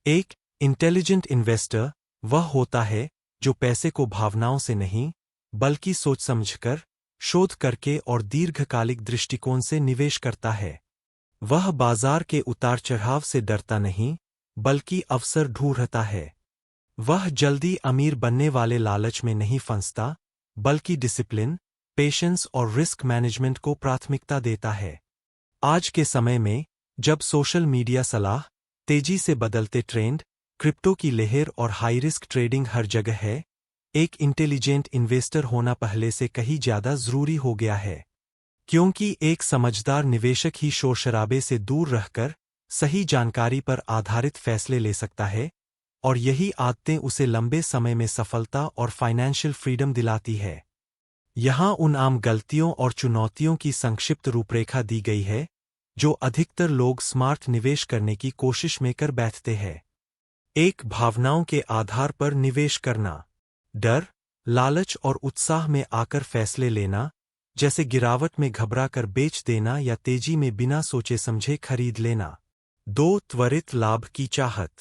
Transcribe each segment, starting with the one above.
एक intelligent investor वह होता है जो पैसे को भावनाओं से नहीं बल्कि सोच समझकर, शोध करके और दीर्घकालिक दृष्टिकोण से निवेश करता है। वह बाजार के उतार चढ़ाव से डरता नहीं बल्कि अवसर ढूंढता है। वह जल्दी अमीर बनने वाले लालच में नहीं फंसता बल्कि डिसिप्लिन, पेशेंस और रिस्क मैनेजमेंट को प्राथमिकता देता है। आज के समय में जब सोशल मीडिया सलाह, तेजी से बदलते ट्रेंड, क्रिप्टो की लहर और हाई रिस्क ट्रेडिंग हर जगह है, एक इंटेलिजेंट इन्वेस्टर होना पहले से कहीं ज्यादा जरूरी हो गया है। क्योंकि एक समझदार निवेशक ही शोर-शराबे से दूर रहकर सही जानकारी पर आधारित फैसले ले सकता है, और यही आदतें उसे लंबे समय में सफलता और फाइनेंशियल फ्रीडम दिलाती है। यहाँ उन आम गलतियों और चुनौतियों की संक्षिप्त रूपरेखा दी गई है जो अधिकतर लोग स्मार्ट निवेश करने की कोशिश में कर बैठते हैं। एक, भावनाओं के आधार पर निवेश करना। डर, लालच और उत्साह में आकर फैसले लेना, जैसे गिरावट में घबराकर बेच देना या तेजी में बिना सोचे समझे खरीद लेना। 2, त्वरित लाभ की चाहत।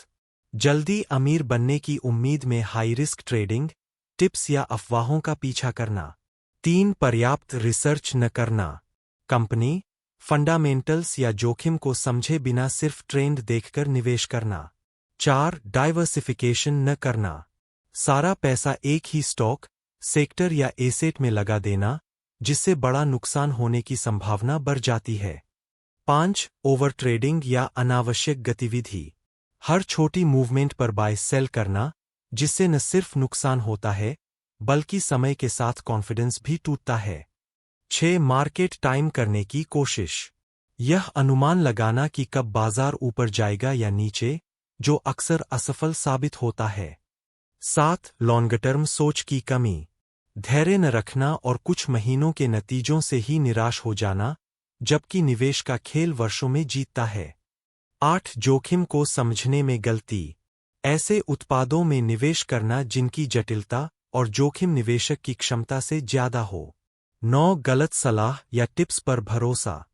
जल्दी अमीर बनने की उम्मीद में हाई रिस्क ट्रेडिंग, टिप्स या अफवाहों का पीछा करना। 3, पर्याप्त रिसर्च न करना। कंपनी, फंडामेंटल्स या जोखिम को समझे बिना सिर्फ ट्रेंड देखकर निवेश करना। 4, डाइवर्सिफिकेशन न करना। सारा पैसा एक ही स्टॉक, सेक्टर या एसेट में लगा देना, जिससे बड़ा नुकसान होने की संभावना बढ़ जाती है। 5, ओवर ट्रेडिंग या अनावश्यक गतिविधि। हर छोटी मूवमेंट पर बाय सेल करना, जिससे न सिर्फ नुकसान होता है बल्कि समय के साथ कॉन्फिडेंस भी टूटता है। 6, मार्केट टाइम करने की कोशिश। यह अनुमान लगाना कि कब बाजार ऊपर जाएगा या नीचे, जो अक्सर असफल साबित होता है। 7, लॉन्ग टर्म सोच की कमी। धैर्य न रखना और कुछ महीनों के नतीजों से ही निराश हो जाना, जबकि निवेश का खेल वर्षों में जीतता है। 8, जोखिम को समझने में गलती। ऐसे उत्पादों में निवेश करना जिनकी जटिलता और जोखिम निवेशक की क्षमता से ज्यादा हो। 9, गलत सलाह या टिप्स पर भरोसा।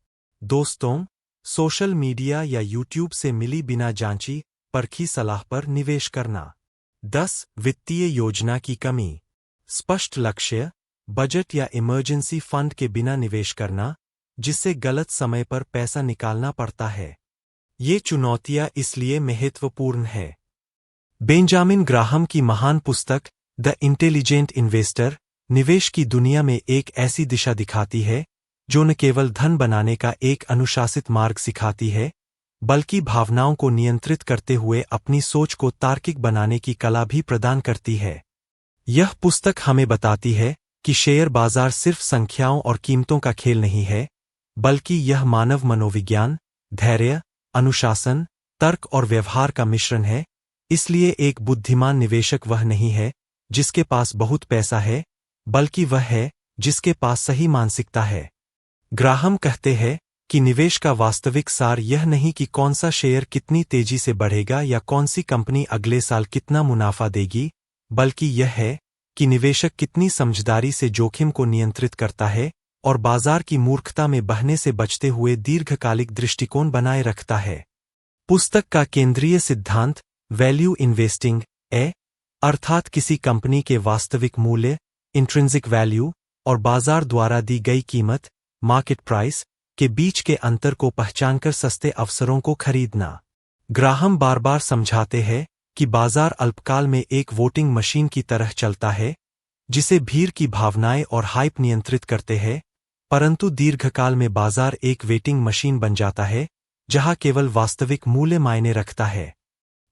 दोस्तों, सोशल मीडिया या यूट्यूब से मिली बिना जांची परखी सलाह पर निवेश करना। 10, वित्तीय योजना की कमी। स्पष्ट लक्ष्य, बजट या इमरजेंसी फंड के बिना निवेश करना, जिससे गलत समय पर पैसा निकालना पड़ता है। ये चुनौतियां इसलिए महत्वपूर्ण है। बेंजामिन ग्राहम की महान पुस्तक द इंटेलिजेंट इन्वेस्टर निवेश की दुनिया में एक ऐसी दिशा दिखाती है जो न केवल धन बनाने का एक अनुशासित मार्ग सिखाती है, बल्कि भावनाओं को नियंत्रित करते हुए अपनी सोच को तार्किक बनाने की कला भी प्रदान करती है। यह पुस्तक हमें बताती है कि शेयर बाजार सिर्फ संख्याओं और कीमतों का खेल नहीं है, बल्कि यह मानव मनोविज्ञान, धैर्य, अनुशासन, तर्क और व्यवहार का मिश्रण है। इसलिए एक बुद्धिमान निवेशक वह नहीं है जिसके पास बहुत पैसा है, बल्कि वह है जिसके पास सही मानसिकता है। ग्राहम कहते हैं कि निवेश का वास्तविक सार यह नहीं कि कौन सा शेयर कितनी तेजी से बढ़ेगा या कौन सी कंपनी अगले साल कितना मुनाफा देगी, बल्कि यह है कि निवेशक कितनी समझदारी से जोखिम को नियंत्रित करता है और बाजार की मूर्खता में बहने से बचते हुए दीर्घकालिक दृष्टिकोण बनाए रखता है। पुस्तक का केंद्रीय सिद्धांत वैल्यू इन्वेस्टिंग है, अर्थात किसी कंपनी के वास्तविक मूल्य, इंट्रिंसिक वैल्यू, और बाजार द्वारा दी गई कीमत, मार्केट प्राइस, के बीच के अंतर को पहचानकर सस्ते अवसरों को खरीदना। ग्राहम बार बार समझाते हैं कि बाजार अल्पकाल में एक वोटिंग मशीन की तरह चलता है, जिसे भीड़ की भावनाएं और हाइप नियंत्रित करते हैं, परंतु दीर्घकाल में बाजार एक वेटिंग मशीन बन जाता है, जहां केवल वास्तविक मूल्य मायने रखता है।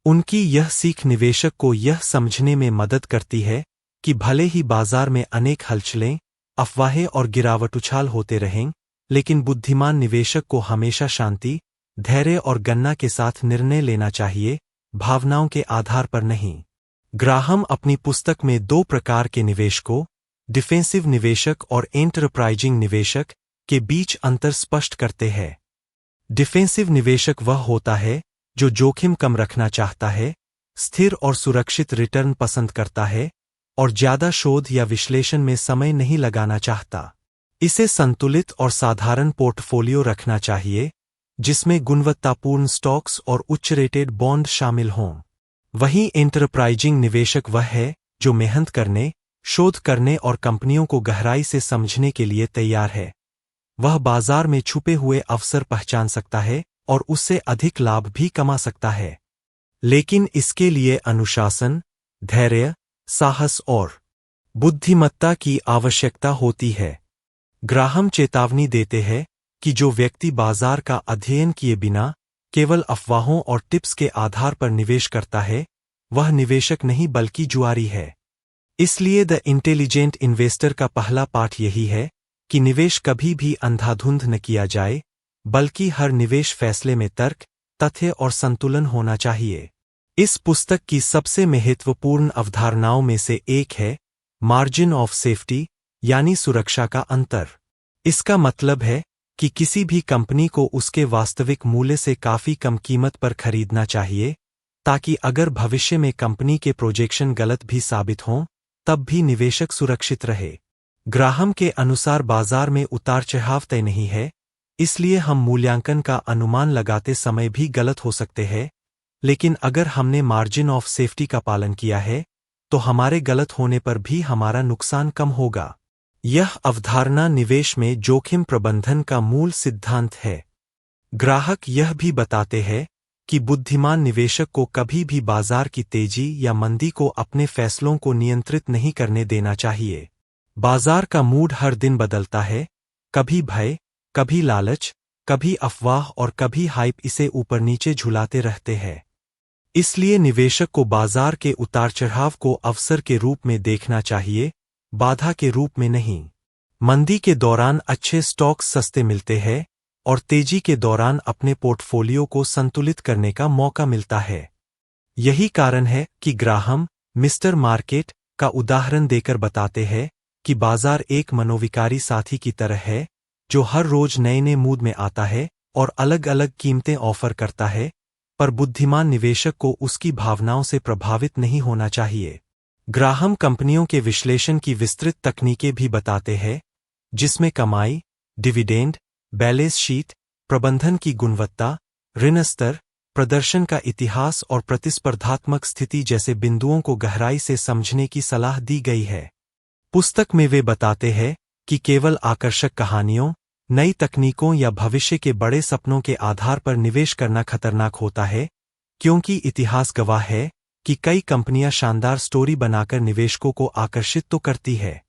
उनकी यह सीख निवेशक को यह समझने में मदद करती है कि भले ही बाजार में अनेक हलचलें, अफवाहें और गिरावट उछाल होते रहें, लेकिन बुद्धिमान निवेशक को हमेशा शांति, धैर्य और गणना के साथ निर्णय लेना चाहिए, भावनाओं के आधार पर नहीं। ग्राहम अपनी पुस्तक में 2 प्रकार के निवेश को, डिफेंसिव निवेशक और एंटरप्राइजिंग निवेशक, के बीच अंतर स्पष्ट करते हैं। डिफेंसिव निवेशक वह होता है जो जोखिम कम रखना चाहता है, स्थिर और सुरक्षित रिटर्न पसंद करता है और ज्यादा शोध या विश्लेषण में समय नहीं लगाना चाहता। इसे संतुलित और साधारण पोर्टफोलियो रखना चाहिए, जिसमें गुणवत्तापूर्ण स्टॉक्स और उच्च रेटेड बॉन्ड शामिल हों। वहीं एंटरप्राइजिंग निवेशक वह है जो मेहनत करने, शोध करने और कंपनियों को गहराई से समझने के लिए तैयार है। वह बाजार में छुपे हुए अवसर पहचान सकता है और उससे अधिक लाभ भी कमा सकता है। लेकिन इसके लिए अनुशासन, धैर्य, साहस और बुद्धिमत्ता की आवश्यकता होती है। ग्राहम चेतावनी देते हैं कि जो व्यक्ति बाजार का अध्ययन किए बिना केवल अफवाहों और टिप्स के आधार पर निवेश करता है, वह निवेशक नहीं बल्कि जुआरी है। इसलिए द इंटेलिजेंट इन्वेस्टर का पहला पाठ यही है कि निवेश कभी भी अंधाधुंध न किया जाए, बल्कि हर निवेश फैसले में तर्क, तथ्य और संतुलन होना चाहिए। इस पुस्तक की सबसे महत्वपूर्ण अवधारणाओं में से एक है मार्जिन ऑफ सेफ्टी, यानी सुरक्षा का अंतर। इसका मतलब है कि किसी भी कंपनी को उसके वास्तविक मूल्य से काफी कम कीमत पर खरीदना चाहिए, ताकि अगर भविष्य में कंपनी के प्रोजेक्शन गलत भी साबित हों, तब भी निवेशक सुरक्षित रहे। ग्राहम के अनुसार बाजार में उतार चढ़ाव तय नहीं है, इसलिए हम मूल्यांकन का अनुमान लगाते समय भी गलत हो सकते हैं, लेकिन अगर हमने मार्जिन ऑफ सेफ्टी का पालन किया है, तो हमारे गलत होने पर भी हमारा नुकसान कम होगा। यह अवधारणा निवेश में जोखिम प्रबंधन का मूल सिद्धांत है। ग्राहक यह भी बताते हैं कि बुद्धिमान निवेशक को कभी भी बाजार की तेजी या मंदी को अपने फैसलों को नियंत्रित नहीं करने देना चाहिए। बाजार का मूड हर दिन बदलता है, कभी भय, कभी लालच, कभी अफवाह और कभी हाइप इसे ऊपर नीचे झुलाते रहते हैं। इसलिए निवेशक को बाजार के उतार चढ़ाव को अवसर के रूप में देखना चाहिए, बाधा के रूप में नहीं। मंदी के दौरान अच्छे स्टॉक्स सस्ते मिलते हैं और तेजी के दौरान अपने पोर्टफोलियो को संतुलित करने का मौका मिलता है। यही कारण है कि ग्राहम मिस्टर मार्केट का उदाहरण देकर बताते हैं कि बाजार एक मनोविकारी साथी की तरह है, जो हर रोज नए नए मूड में आता है और अलग अलग कीमतें ऑफर करता है, पर बुद्धिमान निवेशक को उसकी भावनाओं से प्रभावित नहीं होना चाहिए। ग्राहम कंपनियों के विश्लेषण की विस्तृत तकनीकें भी बताते हैं, जिसमें कमाई, डिविडेंड, बैलेंस शीट, प्रबंधन की गुणवत्ता, ऋण स्तर, प्रदर्शन का इतिहास और प्रतिस्पर्धात्मक स्थिति जैसे बिंदुओं को गहराई से समझने की सलाह दी गई है। पुस्तक में वे बताते हैं कि केवल आकर्षक कहानियों, नई तकनीकों या भविष्य के बड़े सपनों के आधार पर निवेश करना खतरनाक होता है, क्योंकि इतिहास गवाह है कि कई कंपनियां शानदार स्टोरी बनाकर निवेशकों को आकर्षित तो करती है,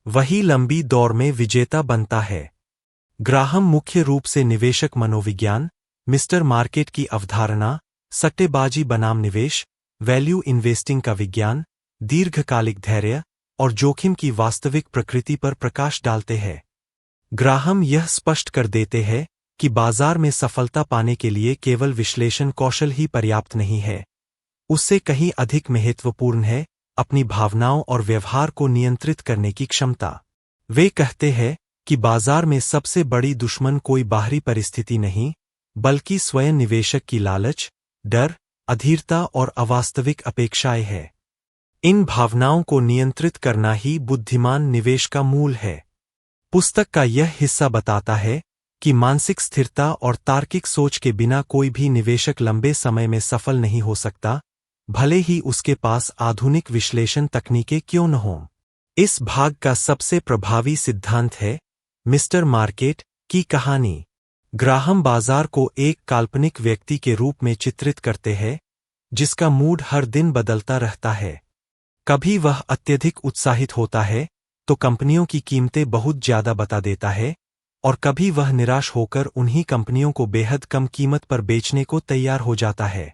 वही लंबी दौर में विजेता बनता है। ग्राहम मुख्य रूप से निवेशक मनोविज्ञान, मिस्टर मार्केट की अवधारणा, सट्टेबाजी बनाम निवेश, वैल्यू इन्वेस्टिंग का विज्ञान, दीर्घकालिक धैर्य और जोखिम की वास्तविक प्रकृति पर प्रकाश डालते हैं। ग्राहम यह स्पष्ट कर देते हैं कि बाजार में सफलता पाने के लिए केवल विश्लेषण कौशल ही पर्याप्त नहीं है, उससे कहीं अधिक महत्वपूर्ण है अपनी भावनाओं और व्यवहार को नियंत्रित करने की क्षमता। वे कहते हैं कि बाजार में सबसे बड़ी दुश्मन कोई बाहरी परिस्थिति नहीं, बल्कि स्वयं निवेशक की लालच, डर, अधीरता और अवास्तविक अपेक्षाएं हैं। इन भावनाओं को नियंत्रित करना ही बुद्धिमान निवेश का मूल है। पुस्तक का यह हिस्सा बताता है कि मानसिक स्थिरता और तार्किक सोच के बिना कोई भी निवेशक लंबे समय में सफल नहीं हो सकता, भले ही उसके पास आधुनिक विश्लेषण तकनीकें क्यों न हों। इस भाग का सबसे प्रभावी सिद्धांत है मिस्टर मार्केट की कहानी। ग्राहम बाजार को एक काल्पनिक व्यक्ति के रूप में चित्रित करते हैं, जिसका मूड हर दिन बदलता रहता है। कभी वह अत्यधिक उत्साहित होता है तो कंपनियों की कीमतें बहुत ज्यादा बता देता है, और कभी वह निराश होकर उन्हीं कंपनियों को बेहद कम कीमत पर बेचने को तैयार हो जाता है।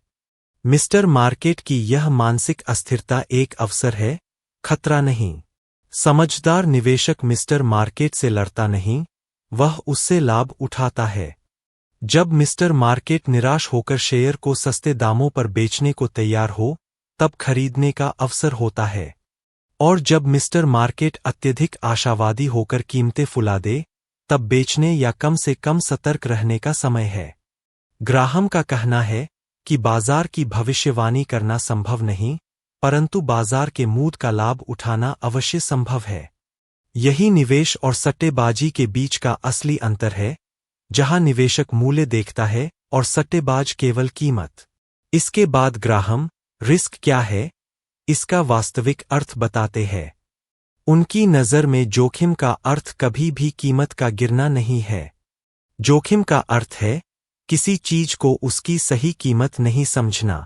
मिस्टर मार्केट की यह मानसिक अस्थिरता एक अवसर है, खतरा नहीं। समझदार निवेशक मिस्टर मार्केट से लड़ता नहीं, वह उससे लाभ उठाता है। जब मिस्टर मार्केट निराश होकर शेयर को सस्ते दामों पर बेचने को तैयार हो, तब खरीदने का अवसर होता है, और जब मिस्टर मार्केट अत्यधिक आशावादी होकर कीमतें फुला दे, तब बेचने या कम से कम सतर्क रहने का समय है। ग्राहम का कहना है कि बाजार की भविष्यवाणी करना संभव नहीं, परंतु बाजार के मूड का लाभ उठाना अवश्य संभव है। यही निवेश और सट्टेबाजी के बीच का असली अंतर है, जहां निवेशक मूल्य देखता है और सट्टेबाज केवल कीमत। इसके बाद ग्राहम रिस्क क्या है, इसका वास्तविक अर्थ बताते हैं। उनकी नज़र में जोखिम का अर्थ कभी भी कीमत का गिरना नहीं है। जोखिम का अर्थ है किसी चीज को उसकी सही कीमत नहीं समझना।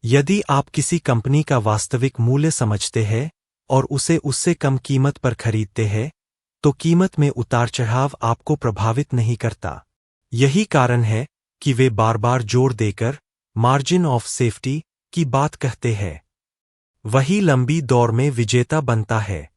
यदि आप किसी कंपनी का वास्तविक मूल्य समझते हैं और उसे उससे कम कीमत पर खरीदते हैं, तो कीमत में उतार चढ़ाव आपको प्रभावित नहीं करता। यही कारण है कि वे बार बार जोर देकर मार्जिन ऑफ सेफ्टी की बात कहते हैं। वही लंबी दौर में विजेता बनता है।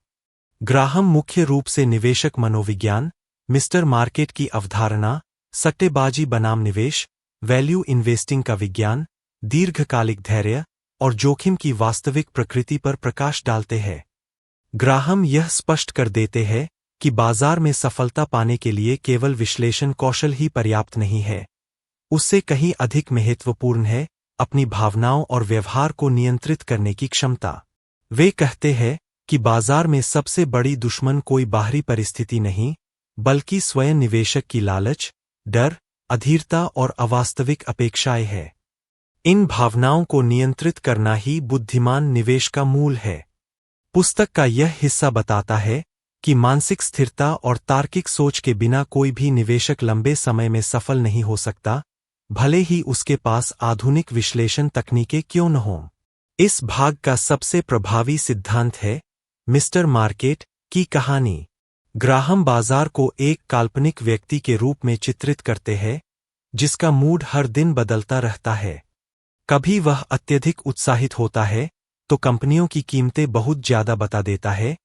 ग्राहम मुख्य रूप से निवेशक मनोविज्ञान, मिस्टर मार्केट की अवधारणा, सट्टेबाजी बनाम निवेश, वैल्यू इन्वेस्टिंग का विज्ञान, दीर्घकालिक धैर्य और जोखिम की वास्तविक प्रकृति पर प्रकाश डालते हैं। ग्राहम यह स्पष्ट कर देते हैं कि बाजार में सफलता पाने के लिए केवल विश्लेषण कौशल ही पर्याप्त नहीं है। उससे कहीं अधिक महत्वपूर्ण है अपनी भावनाओं और व्यवहार को नियंत्रित करने की क्षमता। वे कहते हैं कि बाजार में सबसे बड़ी दुश्मन कोई बाहरी परिस्थिति नहीं, बल्कि स्वयं निवेशक की लालच, डर, अधीरता और अवास्तविक अपेक्षाएं हैं। इन भावनाओं को नियंत्रित करना ही बुद्धिमान निवेश का मूल है। पुस्तक का यह हिस्सा बताता है कि मानसिक स्थिरता और तार्किक सोच के बिना कोई भी निवेशक लंबे समय में सफल नहीं हो सकता, भले ही उसके पास आधुनिक विश्लेषण तकनीकें क्यों न हों। इस भाग का सबसे प्रभावी सिद्धांत है मिस्टर मार्केट की कहानी। ग्राहम बाजार को एक काल्पनिक व्यक्ति के रूप में चित्रित करते हैं, जिसका मूड हर दिन बदलता रहता है। कभी वह अत्यधिक उत्साहित होता है तो कंपनियों की कीमतें बहुत ज्यादा बता देता है,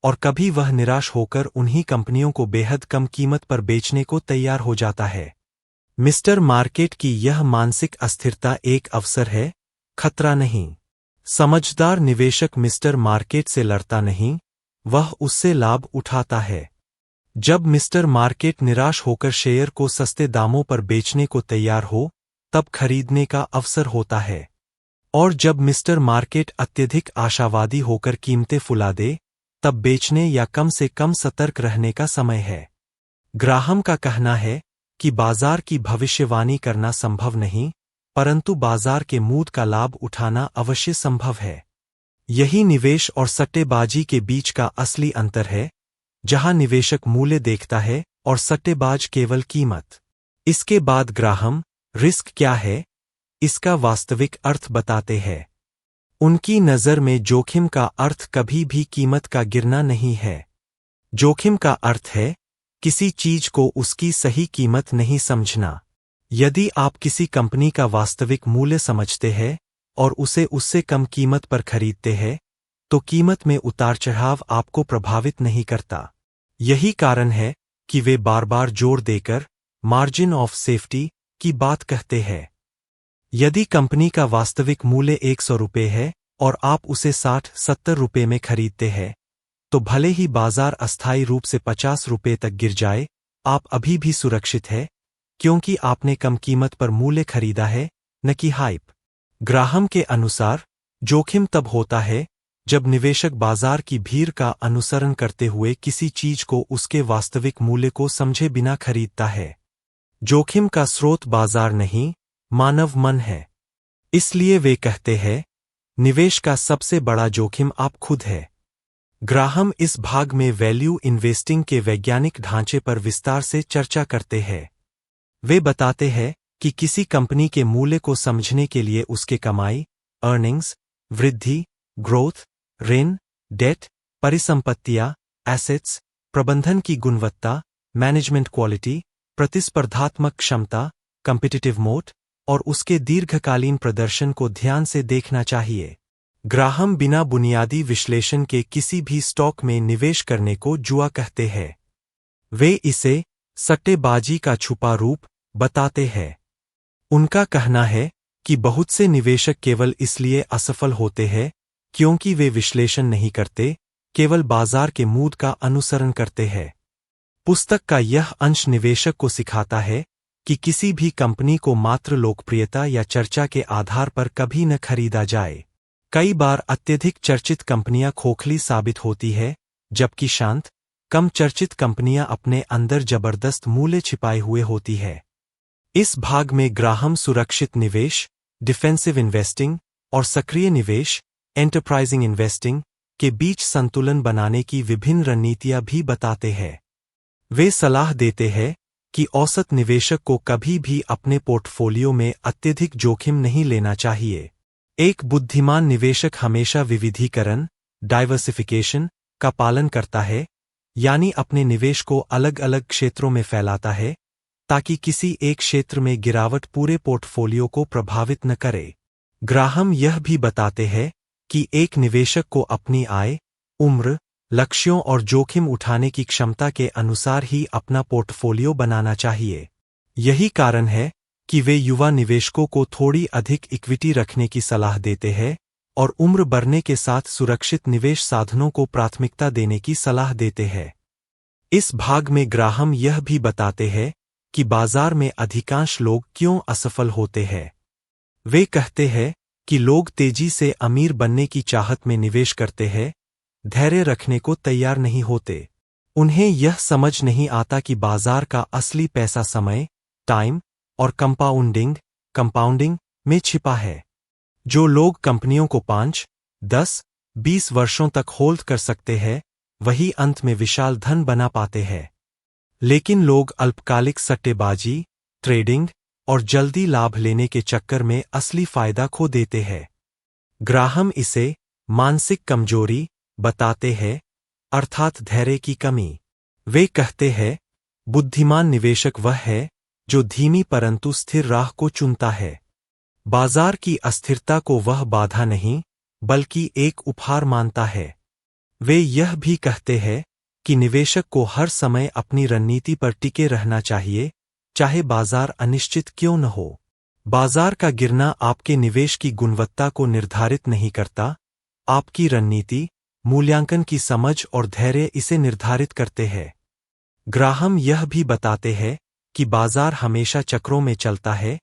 और कभी वह निराश होकर उन्हीं कंपनियों को बेहद कम कीमत पर बेचने को तैयार हो जाता है। मिस्टर मार्केट की यह मानसिक अस्थिरता एक अवसर है, खतरा नहीं। समझदार निवेशक मिस्टर मार्केट से लड़ता नहीं, वह उससे लाभ उठाता है। जब मिस्टर मार्केट निराश होकर शेयर को सस्ते दामों पर बेचने को तैयार हो, तब खरीदने का अवसर होता है। और जब मिस्टर मार्केट अत्यधिक आशावादी होकर कीमतें फुला दे, तब बेचने या कम से कम सतर्क रहने का समय है। ग्राहम का कहना है कि बाजार की भविष्यवाणी करना संभव नहीं, परंतु बाजार के मूड का लाभ उठाना अवश्य संभव है। यही निवेश और सट्टेबाजी के बीच का असली अंतर है, जहां निवेशक मूल्य देखता है और सट्टेबाज केवल कीमत। इसके बाद ग्राहम रिस्क क्या है, इसका वास्तविक अर्थ बताते हैं। उनकी नज़र में जोखिम का अर्थ कभी भी कीमत का गिरना नहीं है। जोखिम का अर्थ है किसी चीज को उसकी सही कीमत नहीं समझना। यदि आप किसी कंपनी का वास्तविक मूल्य समझते हैं और उसे उससे कम कीमत पर खरीदते हैं, तो कीमत में उतार चढ़ाव आपको प्रभावित नहीं करता। यही कारण है कि वे बार बार जोर देकर मार्जिन ऑफ सेफ्टी की बात कहते हैं। यदि कंपनी का वास्तविक मूल्य 100 रुपये है और आप उसे 60-70 रुपये में खरीदते हैं, तो भले ही बाजार अस्थायी रूप से 50 रुपये तक गिर जाए, आप अभी भी सुरक्षित है, क्योंकि आपने कम कीमत पर मूल्य खरीदा है, न कि हाइप। ग्राहम के अनुसार जोखिम तब होता है जब निवेशक बाजार की भीड़ का अनुसरण करते हुए किसी चीज को उसके वास्तविक मूल्य को समझे बिना खरीदता है। जोखिम का स्रोत बाजार नहीं, मानव मन है। इसलिए वे कहते हैं, निवेश का सबसे बड़ा जोखिम आप खुद है। ग्राहम इस भाग में वैल्यू इन्वेस्टिंग के वैज्ञानिक ढांचे पर विस्तार से चर्चा करते हैं। वे बताते हैं कि किसी कंपनी के मूल्य को समझने के लिए उसके कमाई, अर्निंग्स, वृद्धि, ग्रोथ, ऋण, डेट, परिसंपत्तियां, एसेट्स, प्रबंधन की गुणवत्ता, मैनेजमेंट क्वालिटी, प्रतिस्पर्धात्मक क्षमता, कॉम्पिटिटिव मोड और उसके दीर्घकालीन प्रदर्शन को ध्यान से देखना चाहिए। ग्राहम बिना बुनियादी विश्लेषण के किसी भी स्टॉक में निवेश करने को जुआ कहते हैं। वे इसे सट्टेबाजी का छुपा रूप बताते हैं। उनका कहना है कि बहुत से निवेशक केवल इसलिए असफल होते हैं क्योंकि वे विश्लेषण नहीं करते, केवल बाजार के मूड का अनुसरण करते हैं। पुस्तक का यह अंश निवेशक को सिखाता है कि किसी भी कंपनी को मात्र लोकप्रियता या चर्चा के आधार पर कभी न खरीदा जाए। कई बार अत्यधिक चर्चित कंपनियां खोखली साबित होती है, जबकि शांत, कम चर्चित कंपनियां अपने अंदर जबरदस्त मूल्य छिपाए हुए होती है। इस भाग में ग्राहम सुरक्षित निवेश, डिफेंसिव इन्वेस्टिंग, और सक्रिय निवेश एंटरप्राइजिंग इन्वेस्टिंग के बीच संतुलन बनाने की विभिन्न रणनीतियां भी बताते हैं। वे सलाह देते हैं कि औसत निवेशक को कभी भी अपने पोर्टफोलियो में अत्यधिक जोखिम नहीं लेना चाहिए। एक बुद्धिमान निवेशक हमेशा विविधीकरण डाइवर्सिफिकेशन का पालन करता है, यानी अपने निवेश को अलग अलग क्षेत्रों में फैलाता है ताकि किसी एक क्षेत्र में गिरावट पूरे पोर्टफोलियो को प्रभावित न करे। ग्राहम यह भी बताते हैं कि एक निवेशक को अपनी आय, उम्र, लक्ष्यों और जोखिम उठाने की क्षमता के अनुसार ही अपना पोर्टफोलियो बनाना चाहिए। यही कारण है कि वे युवा निवेशकों को थोड़ी अधिक इक्विटी रखने की सलाह देते हैं और उम्र बढ़ने के साथ सुरक्षित निवेश साधनों को प्राथमिकता देने की सलाह देते हैं। इस भाग में ग्राहम यह भी बताते हैं कि बाजार में अधिकांश लोग क्यों असफल होते हैं। वे कहते हैं कि लोग तेजी से अमीर बनने की चाहत में निवेश करते हैं, धैर्य रखने को तैयार नहीं होते। उन्हें यह समझ नहीं आता कि बाजार का असली पैसा समय, टाइम और कंपाउंडिंग में छिपा है। जो लोग कंपनियों को 5, 10, 20 वर्षों तक होल्ड कर सकते हैं, वही अंत में विशाल धन बना पाते हैं। लेकिन लोग अल्पकालिक सट्टेबाजी, ट्रेडिंग और जल्दी लाभ लेने के चक्कर में असली फायदा खो देते हैं। ग्राहम इसे मानसिक कमजोरी बताते हैं, अर्थात धैर्य की कमी। वे कहते हैं, बुद्धिमान निवेशक वह है जो धीमी परंतु स्थिर राह को चुनता है। बाजार की अस्थिरता को वह बाधा नहीं, बल्कि एक उपहार मानता है। वे यह भी कहते हैं कि निवेशक को हर समय अपनी रणनीति पर टिके रहना चाहिए, चाहे बाजार अनिश्चित क्यों न हो। बाजार का गिरना आपके निवेश की गुणवत्ता को निर्धारित नहीं करता, आपकी रणनीति, मूल्यांकन की समझ और धैर्य इसे निर्धारित करते हैं। ग्राहम यह भी बताते हैं कि बाजार हमेशा चक्रों में चलता है,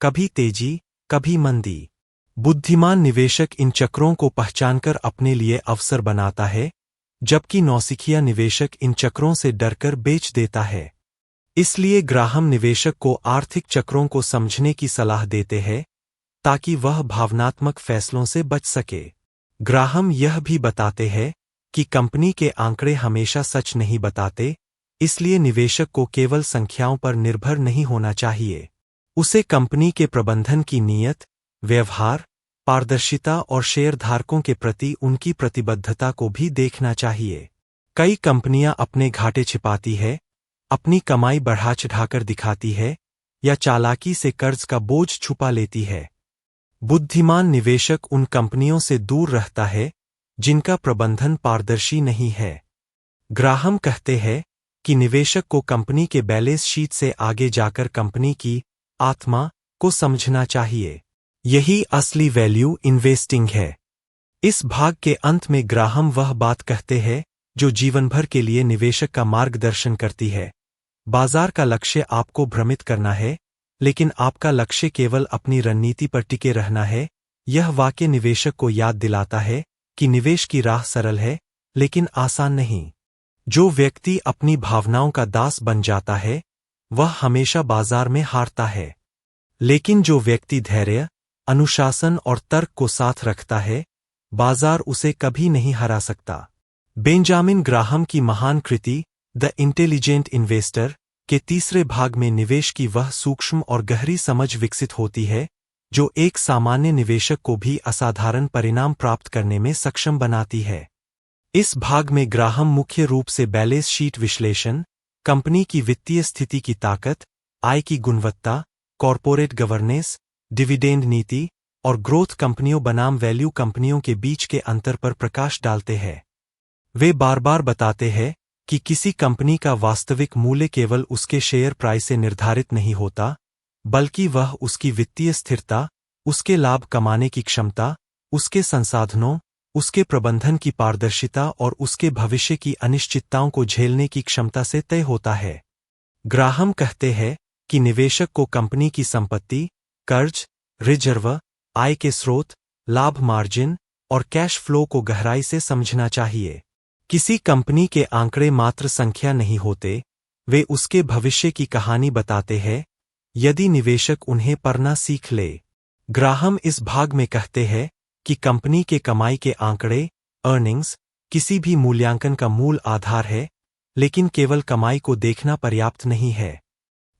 कभी तेजी, कभी मंदी। बुद्धिमान निवेशक इन चक्रों को पहचानकर अपने लिए अवसर बनाता है, जबकि नौसिखिया निवेशक इन चक्रों से डरकर बेच देता है। इसलिए ग्राहम निवेशक को आर्थिक चक्रों को समझने की सलाह देते हैं ताकि वह भावनात्मक फैसलों से बच सके। ग्राहम यह भी बताते हैं कि कंपनी के आंकड़े हमेशा सच नहीं बताते, इसलिए निवेशक को केवल संख्याओं पर निर्भर नहीं होना चाहिए। उसे कंपनी के प्रबंधन की नीयत, व्यवहार, पारदर्शिता और शेयरधारकों के प्रति उनकी प्रतिबद्धता को भी देखना चाहिए। कई कंपनियां अपने घाटे छिपाती है, अपनी कमाई बढ़ा चढ़ाकर दिखाती है या चालाकी से कर्ज का बोझ छुपा लेती है। बुद्धिमान निवेशक उन कंपनियों से दूर रहता है जिनका प्रबंधन पारदर्शी नहीं है। ग्राहम कहते हैं कि निवेशक को कंपनी के बैलेंस शीट से आगे जाकर कंपनी की आत्मा को समझना चाहिए। यही असली वैल्यू इन्वेस्टिंग है। इस भाग के अंत में ग्राहम वह बात कहते हैं जो जीवन भर के लिए निवेशक का मार्गदर्शन करती है। बाजार का लक्ष्य आपको भ्रमित करना है, लेकिन आपका लक्ष्य केवल अपनी रणनीति पर टिके रहना है। यह वाक्य निवेशक को याद दिलाता है कि निवेश की राह सरल है, लेकिन आसान नहीं। जो व्यक्ति अपनी भावनाओं का दास बन जाता है, वह हमेशा बाजार में हारता है। लेकिन जो व्यक्ति धैर्य, अनुशासन और तर्क को साथ रखता है, बाजार उसे कभी नहीं हरा सकता। बेंजामिन ग्राहम की महान कृति द इंटेलिजेंट इन्वेस्टर के तीसरे भाग में निवेश की वह सूक्ष्म और गहरी समझ विकसित होती है जो एक सामान्य निवेशक को भी असाधारण परिणाम प्राप्त करने में सक्षम बनाती है। इस भाग में ग्राहम मुख्य रूप से बैलेंस शीट विश्लेषण, कंपनी की वित्तीय स्थिति की ताकत, आय की गुणवत्ता, कॉर्पोरेट गवर्नेंस, डिविडेंड नीति और ग्रोथ कंपनियों बनाम वैल्यू कंपनियों के बीच के अंतर पर प्रकाश डालते हैं। वे बार बार बताते हैं कि किसी कंपनी का वास्तविक मूल्य केवल उसके शेयर प्राइस से निर्धारित नहीं होता, बल्कि वह उसकी वित्तीय स्थिरता, उसके लाभ कमाने की क्षमता, उसके संसाधनों, उसके प्रबंधन की पारदर्शिता और उसके भविष्य की अनिश्चितताओं को झेलने की क्षमता से तय होता है। ग्राहम कहते हैं कि निवेशक को कंपनी की संपत्ति, कर्ज, रिजर्व, आय के स्रोत, लाभ मार्जिन और कैश फ्लो को गहराई से समझना चाहिए। किसी कंपनी के आंकड़े मात्र संख्या नहीं होते, वे उसके भविष्य की कहानी बताते हैं, यदि निवेशक उन्हें पढ़ना सीख ले। ग्राहम इस भाग में कहते हैं कि कंपनी के कमाई के आंकड़े अर्निंग्स किसी भी मूल्यांकन का मूल आधार है, लेकिन केवल कमाई को देखना पर्याप्त नहीं है।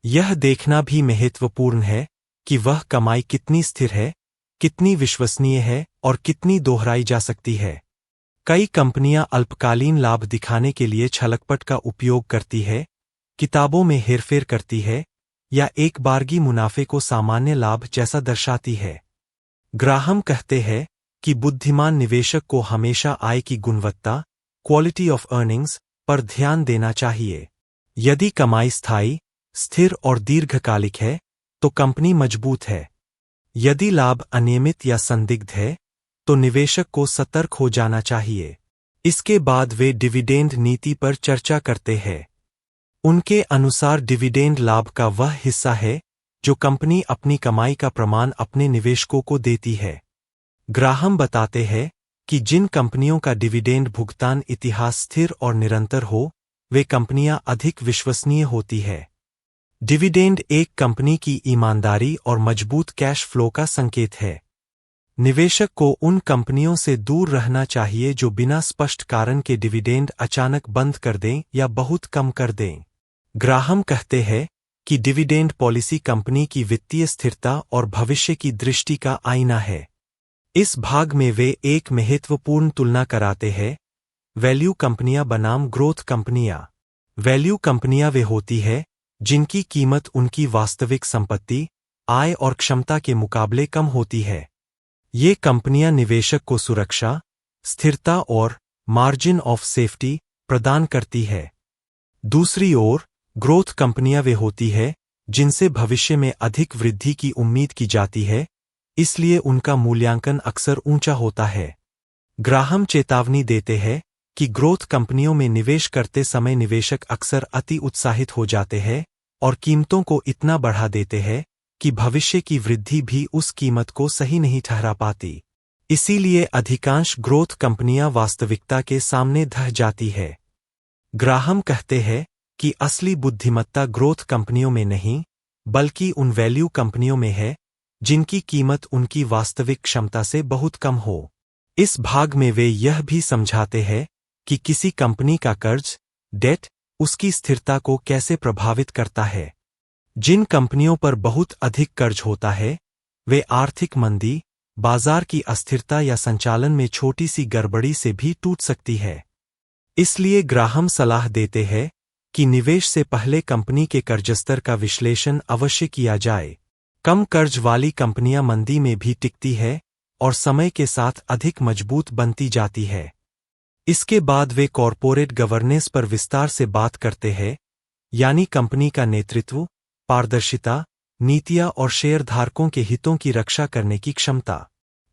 यह देखना भी महत्वपूर्ण है कि वह कमाई कितनी स्थिर है, कितनी विश्वसनीय है और कितनी दोहराई जा सकती है। कई कंपनियां अल्पकालीन लाभ दिखाने के लिए छलकपट का उपयोग करती है, किताबों में हेरफेर करती है या एक बारगी मुनाफे को सामान्य लाभ जैसा दर्शाती है। ग्राहम कहते हैं कि बुद्धिमान निवेशक को हमेशा आय की गुणवत्ता क्वालिटी ऑफ अर्निंग्स पर ध्यान देना चाहिए। यदि कमाई स्थायी, स्थिर और दीर्घकालिक है तो कंपनी मजबूत है। यदि लाभ अनियमित या संदिग्ध है तो निवेशक को सतर्क हो जाना चाहिए। इसके बाद वे डिविडेंड नीति पर चर्चा करते हैं। उनके अनुसार डिविडेंड लाभ का वह हिस्सा है जो कंपनी अपनी कमाई का प्रमाण अपने निवेशकों को देती है। ग्राहम बताते हैं कि जिन कंपनियों का डिविडेंड भुगतान इतिहास स्थिर और निरंतर हो, वे कंपनियां अधिक विश्वसनीय होती है। डिविडेंड एक कंपनी की ईमानदारी और मजबूत कैश फ्लो का संकेत है। निवेशक को उन कंपनियों से दूर रहना चाहिए जो बिना स्पष्ट कारण के डिविडेंड अचानक बंद कर दें या बहुत कम कर दें। ग्राहम कहते हैं कि डिविडेंड पॉलिसी कंपनी की वित्तीय स्थिरता और भविष्य की दृष्टि का आईना है। इस भाग में वे एक महत्वपूर्ण तुलना कराते हैं वैल्यू कंपनियां बनाम ग्रोथ कंपनियां। वैल्यू कंपनियां वे होती है जिनकी कीमत उनकी वास्तविक संपत्ति, आय और क्षमता के मुकाबले कम होती है। ये कंपनियां निवेशक को सुरक्षा, स्थिरता और मार्जिन ऑफ सेफ्टी प्रदान करती है। दूसरी ओर ग्रोथ कंपनियां वे होती है जिनसे भविष्य में अधिक वृद्धि की उम्मीद की जाती है, इसलिए उनका मूल्यांकन अक्सर ऊंचा होता है। ग्राहम चेतावनी देते हैं कि ग्रोथ कंपनियों में निवेश करते समय निवेशक अक्सर अति उत्साहित हो जाते हैं और कीमतों को इतना बढ़ा देते हैं कि भविष्य की वृद्धि भी उस कीमत को सही नहीं ठहरा पाती। इसीलिए अधिकांश ग्रोथ कंपनियां वास्तविकता के सामने ढह जाती है। ग्राहम कहते हैं कि असली बुद्धिमत्ता ग्रोथ कंपनियों में नहीं, बल्कि उन वैल्यू कंपनियों में है जिनकी कीमत उनकी वास्तविक क्षमता से बहुत कम हो। इस भाग में वे यह भी समझाते हैं कि किसी कंपनी का कर्ज, डेट, उसकी स्थिरता को कैसे प्रभावित करता है। जिन कंपनियों पर बहुत अधिक कर्ज होता है, वे आर्थिक मंदी, बाजार की अस्थिरता या संचालन में छोटी सी गड़बड़ी से भी टूट सकती है। इसलिए ग्राहम सलाह देते हैं कि निवेश से पहले कंपनी के कर्जस्तर का विश्लेषण अवश्य किया जाए। कम कर्ज वाली कंपनियां मंदी में भी टिकती है और समय के साथ अधिक मजबूत बनती जाती है। इसके बाद वे कॉरपोरेट गवर्नेंस पर विस्तार से बात करते हैं, यानी कंपनी का नेतृत्व, पारदर्शिता, नीतियां और शेयरधारकों के हितों की रक्षा करने की क्षमता।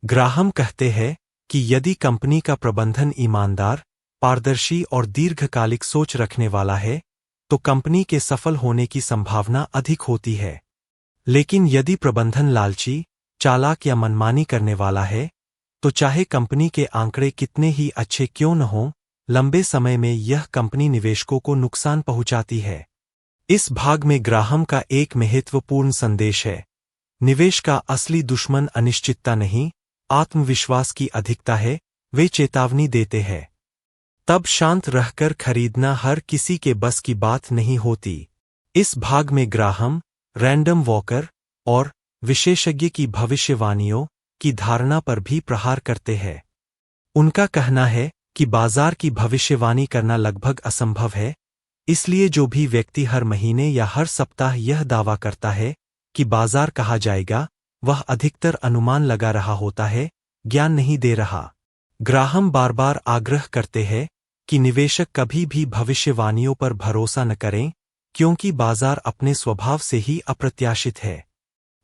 ग्राहम कहते हैं कि यदि कंपनी का प्रबंधन ईमानदार, पारदर्शी और दीर्घकालिक सोच रखने वाला है, तो कंपनी के सफल होने की संभावना अधिक होती है। लेकिन यदि प्रबंधन लालची, चालाक या मनमानी करने वाला है, तो चाहे कंपनी के आंकड़े कितने ही अच्छे क्यों न हों, लंबे समय में यह कंपनी निवेशकों को नुकसान पहुंचाती है। इस भाग में ग्राहम का एक महत्वपूर्ण संदेश है। निवेश का असली दुश्मन अनिश्चितता नहीं, आत्मविश्वास की अधिकता है। वे चेतावनी देते हैं, तब शांत रहकर खरीदना हर किसी के बस की बात नहीं होती। इस भाग में ग्राहम रैंडम वॉकर और विशेषज्ञ की भविष्यवाणियों की धारणा पर भी प्रहार करते हैं। उनका कहना है कि बाजार की भविष्यवाणी करना लगभग असंभव है, इसलिए जो भी व्यक्ति हर महीने या हर सप्ताह यह दावा करता है कि बाजार कहा जाएगा, वह अधिकतर अनुमान लगा रहा होता है, ज्ञान नहीं दे रहा। ग्राहम बार बार आग्रह करते हैं कि निवेशक कभी भी भविष्यवाणियों पर भरोसा न करें, क्योंकि बाजार अपने स्वभाव से ही अप्रत्याशित है।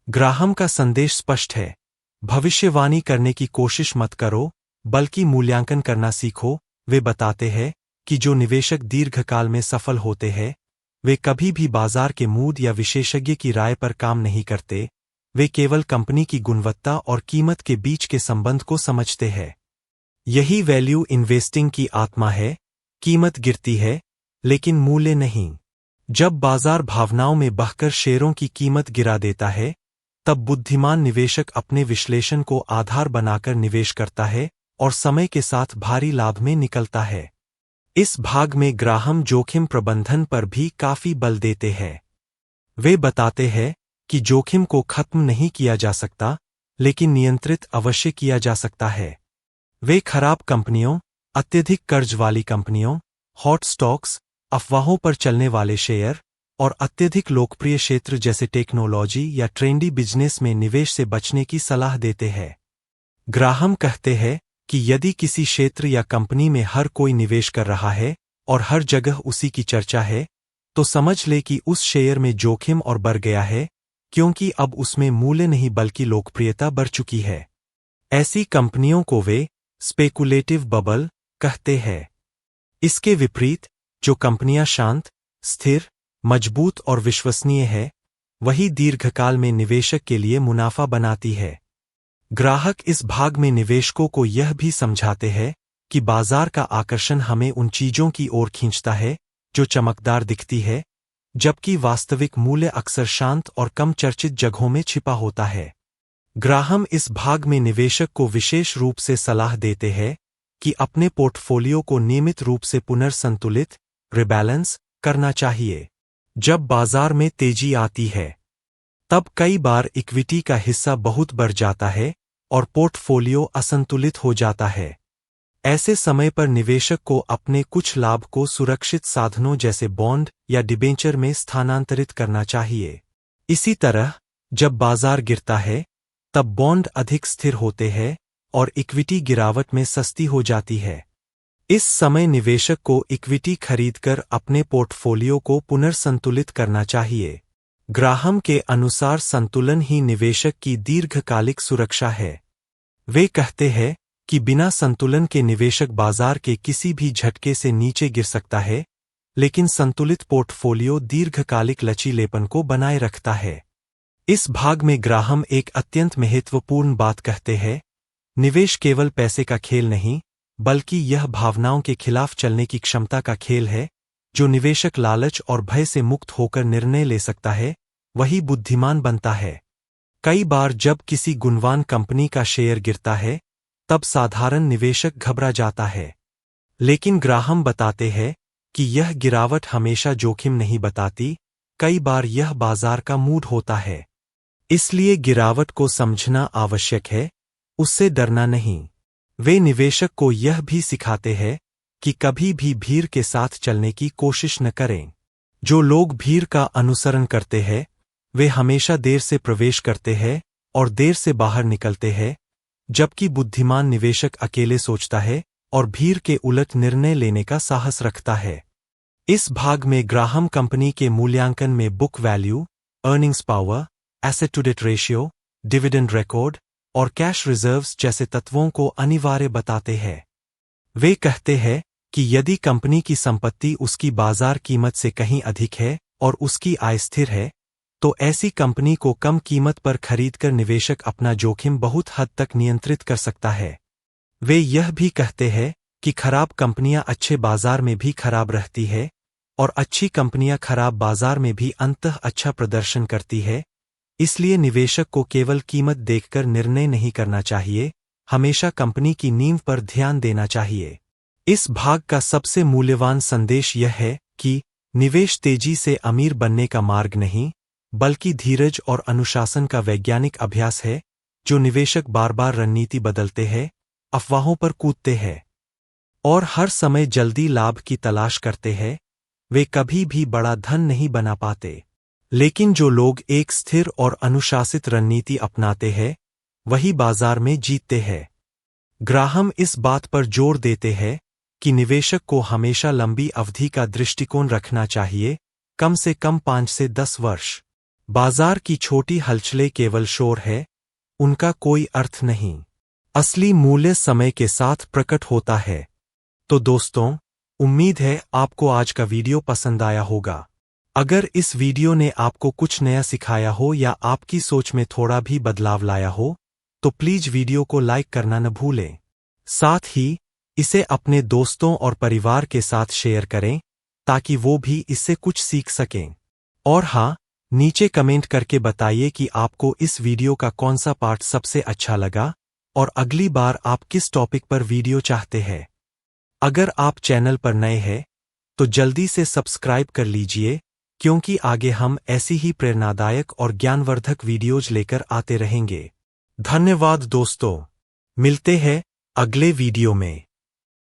ग्राहम का संदेश स्पष्ट है, भविष्यवाणी करने की कोशिश मत करो, बल्कि मूल्यांकन करना सीखो। वे बताते हैं कि जो निवेशक दीर्घकाल में सफल होते हैं, वे कभी भी बाजार के मूड या विशेषज्ञ की राय पर काम नहीं करते, वे केवल कंपनी की गुणवत्ता और कीमत के बीच के संबंध को समझते हैं। यही वैल्यू इन्वेस्टिंग की आत्मा है। कीमत गिरती है, लेकिन मूल्य नहीं। जब बाजार भावनाओं में बहकर शेयरों की कीमत गिरा देता है, तब बुद्धिमान निवेशक अपने विश्लेषण को आधार बनाकर निवेश करता है और समय के साथ भारी लाभ में निकलता है। इस भाग में ग्राहम जोखिम प्रबंधन पर भी काफी बल देते हैं। वे बताते हैं कि जोखिम को खत्म नहीं किया जा सकता, लेकिन नियंत्रित अवश्य किया जा सकता है। वे खराब कंपनियों, अत्यधिक कर्ज वाली कंपनियों, हॉट स्टॉक्स, अफवाहों पर चलने वाले शेयर और अत्यधिक लोकप्रिय क्षेत्र जैसे टेक्नोलॉजी या ट्रेंडी बिजनेस में निवेश से बचने की सलाह देते हैं। ग्राहम कहते हैं कि यदि किसी क्षेत्र या कंपनी में हर कोई निवेश कर रहा है और हर जगह उसी की चर्चा है, तो समझ ले कि उस शेयर में जोखिम और बढ़ गया है, क्योंकि अब उसमें मूल्य नहीं बल्कि लोकप्रियता बढ़ चुकी है। ऐसी कंपनियों को वे स्पेकुलेटिव बबल कहते हैं। इसके विपरीत जो कंपनियां शांत, स्थिर, मजबूत और विश्वसनीय है, वही दीर्घकाल में निवेशक के लिए मुनाफा बनाती है। ग्राहक इस भाग में निवेशकों को यह भी समझाते हैं कि बाजार का आकर्षण हमें उन चीजों की ओर खींचता है जो चमकदार दिखती है, जबकि वास्तविक मूल्य अक्सर शांत और कम चर्चित जगहों में छिपा होता है। ग्राहम इस भाग में निवेशक को विशेष रूप से सलाह देते हैं कि अपने पोर्टफोलियो को नियमित रूप से पुनर्संतुलित रिबैलेंस करना चाहिए। जब बाजार में तेजी आती है, तब कई बार इक्विटी का हिस्सा बहुत बढ़ जाता है और पोर्टफोलियो असंतुलित हो जाता है। ऐसे समय पर निवेशक को अपने कुछ लाभ को सुरक्षित साधनों जैसे बॉन्ड या डिबेंचर में स्थानांतरित करना चाहिए। इसी तरह जब बाजार गिरता है, तब बॉन्ड अधिक स्थिर होते हैं और इक्विटी गिरावट में सस्ती हो जाती है। इस समय निवेशक को इक्विटी खरीदकर अपने पोर्टफोलियो को पुनर्संतुलित करना चाहिए। ग्राहम के अनुसार संतुलन ही निवेशक की दीर्घकालिक सुरक्षा है। वे कहते हैं कि बिना संतुलन के निवेशक बाजार के किसी भी झटके से नीचे गिर सकता है, लेकिन संतुलित पोर्टफोलियो दीर्घकालिक लचीलेपन को बनाए रखता है। इस भाग में ग्राहम एक अत्यंत महत्वपूर्ण बात कहते हैं, निवेश केवल पैसे का खेल नहीं, बल्कि यह भावनाओं के खिलाफ चलने की क्षमता का खेल है। जो निवेशक लालच और भय से मुक्त होकर निर्णय ले सकता है, वही बुद्धिमान बनता है। कई बार जब किसी गुणवान कंपनी का शेयर गिरता है, तब साधारण निवेशक घबरा जाता है। लेकिन ग्राहम बताते हैं कि यह गिरावट हमेशा जोखिम नहीं बताती, कई बार यह बाजार का मूड होता है। इसलिए गिरावट को समझना आवश्यक है, उससे डरना नहीं। वे निवेशक को यह भी सिखाते हैं कि कभी भी भीड़ के साथ चलने की कोशिश न करें। जो लोग भीड़ का अनुसरण करते हैं, वे हमेशा देर से प्रवेश करते हैं और देर से बाहर निकलते हैं, जबकि बुद्धिमान निवेशक अकेले सोचता है और भीड़ के उलट निर्णय लेने का साहस रखता है। इस भाग में ग्राहम कंपनी के मूल्यांकन में book value, earnings power, asset to debt ratio, dividend record और कैश रिजर्व्स जैसे तत्वों को अनिवार्य बताते हैं। वे कहते हैं कि यदि कंपनी की संपत्ति उसकी बाजार कीमत से कहीं अधिक है और उसकी आय स्थिर है, तो ऐसी कंपनी को कम कीमत पर खरीदकर निवेशक अपना जोखिम बहुत हद तक नियंत्रित कर सकता है। वे यह भी कहते हैं कि खराब कंपनियां अच्छे बाजार में भी खराब रहती है और अच्छी कंपनियां खराब बाजार में भी अंततः अच्छा प्रदर्शन करती है। इसलिए निवेशक को केवल कीमत देखकर निर्णय नहीं करना चाहिए, हमेशा कंपनी की नींव पर ध्यान देना चाहिए। इस भाग का सबसे मूल्यवान संदेश यह है कि निवेश तेजी से अमीर बनने का मार्ग नहीं, बल्कि धीरज और अनुशासन का वैज्ञानिक अभ्यास है। जो निवेशक बार बार रणनीति बदलते हैं, अफवाहों पर कूदते हैं और हर समय जल्दी लाभ की तलाश करते हैं, वे कभी भी बड़ा धन नहीं बना पाते। लेकिन जो लोग एक स्थिर और अनुशासित रणनीति अपनाते हैं, वही बाजार में जीतते हैं। ग्राहम इस बात पर जोर देते हैं कि निवेशक को हमेशा लंबी अवधि का दृष्टिकोण रखना चाहिए, कम से कम 5 से 10 वर्ष। बाजार की छोटी हलचलें केवल शोर है, उनका कोई अर्थ नहीं। असली मूल्य समय के साथ प्रकट होता है। तो दोस्तों, उम्मीद है आपको आज का वीडियो पसंद आया होगा। अगर इस वीडियो ने आपको कुछ नया सिखाया हो या आपकी सोच में थोड़ा भी बदलाव लाया हो, तो प्लीज वीडियो को लाइक करना न भूलें। साथ ही इसे अपने दोस्तों और परिवार के साथ शेयर करें, ताकि वो भी इससे कुछ सीख सकें। और हाँ, नीचे कमेंट करके बताइए कि आपको इस वीडियो का कौन सा पार्ट सबसे अच्छा लगा और अगली बार आप किस टॉपिक पर वीडियो चाहते हैं। अगर आप चैनल पर नए हैं तो जल्दी से सब्सक्राइब कर लीजिए, क्योंकि आगे हम ऐसी ही प्रेरणादायक और ज्ञानवर्धक वीडियोज लेकर आते रहेंगे। धन्यवाद दोस्तों, मिलते हैं अगले वीडियो में।